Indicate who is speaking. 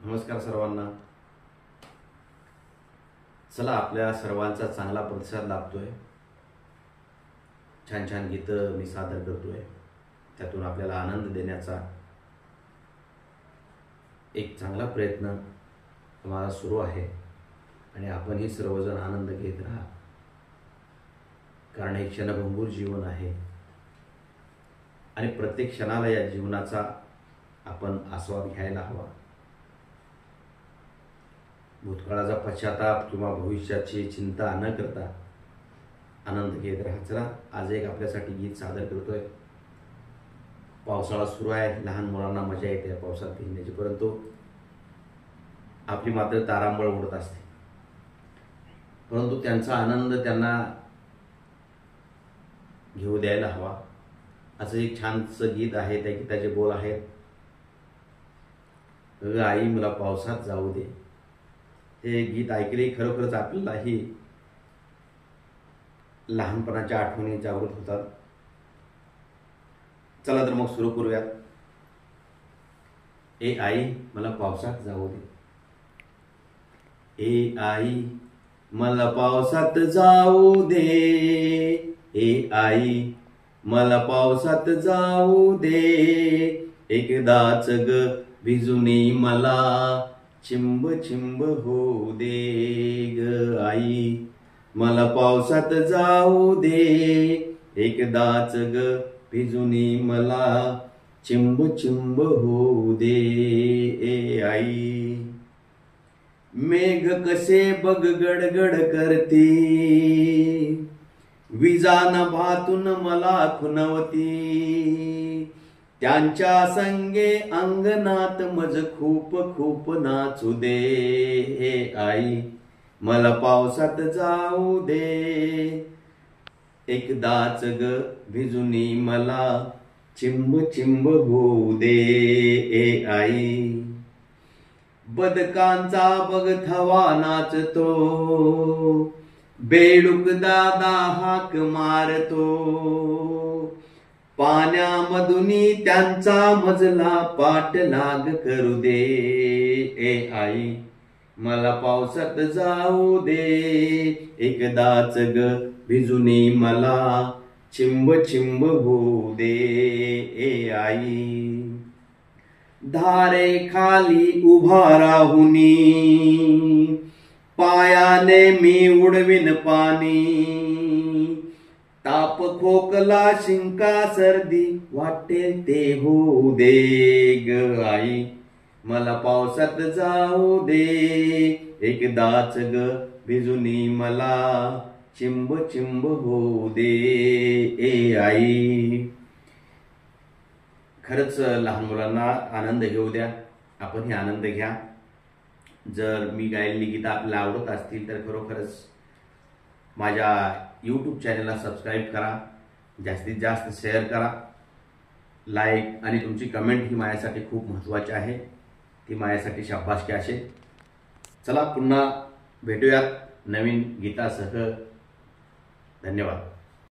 Speaker 1: नमस्कार सर्वांना. चला, आपल्या सर्वांचा चांगला प्रतिसाद लाभतोय. छान छान गीतं मी सादर करतोय. त्यातून आपल्याला आनंद देण्याचा एक चांगला प्रयत्न माझा सुरू आहे आणि आपणही सर्वजण आनंद घेत राहा, कारण हे क्षणभंगूर जीवन आहे आणि प्रत्येक क्षणाला या जीवनाचा आपण आस्वाद घ्यायला हवा. भूतकाळाचा पश्चाताप किंवा भविष्याची चिंता न करता आनंद घेत राहा. चला, आज एक आपल्यासाठी गीत सादर करतोय. पावसाळा सुरू आहे, लहान मुलांना मजा येते पावसात भिजण्याची, परंतु आपली मात्र तारांबळ उडत असते. परंतु त्यांचा आनंद त्यांना घेऊ द्यायला हवा. असं एक छानसं गीत आहे. त्या गीताचे बोल आहेत, अगं आई मला पावसात जाऊ दे. हे गीत ऐकले खरोखरच आपल्यालाही लहानपणाच्या आठवणी जागृत होतात. चला तर मग सुरू करूयात. ए आई मला पावसात जाऊ दे. ए आई मला पावसात जाऊ दे. ए आई मला पावसात जाऊ दे. एकदाच ग भिजुनी मला चिंब चिंब होऊ दे. ग आई मला पावसात जाऊ दे. एकदाच ग भिजुनी मला चिंब चिंब होऊ दे. ए आई मेघ कसे बघ गडगड करती, विजा नभातून मला खुणवती. त्यांच्या संगे अंगणात मज खूप खूप नाचू दे. हे आई मला पावसात जाऊ दे. एकदाच ग भिजुनी मला चिंब चिंब होऊ दे. ए आई बदकांचा बघ थवा नाचतो, बेडूक दादा हाक मारतो. पाण्यामधुनी त्यांचा मजला पाठलाग करू दे. ए आई मला पावसात जाऊ दे. एकदाच ग भिजुनी मला चिंब चिंब होऊ दे. ए आई धारे खाली उभा राहुनी, पायाने मी उडविन पाणी. ताप खोकला शिंका सर्दी वाटेल ते होऊ दे. ग आई मला पावसात जाऊ दे. एकदाच ग भिजुनी मला चिंब चिंब होऊ दे. ए आई खरंच लहान मुलांना आनंद घेऊ द्या, आपणही आनंद घ्या. जर मी गायलेली गीतं आपल्याला आवडत असतील तर खरोखरच माझ्या यूट्यूब चॅनलला सबस्क्राईब करा, जास्तीत जास्त शेअर करा. लाईक आणि तुमची कमेंट ही माझ्यासाठी खूप महत्त्वाची आहे. ती माझ्यासाठी शाबासकी असेल. चला पुन्हा भेटूयात नवीन गीतासह. धन्यवाद.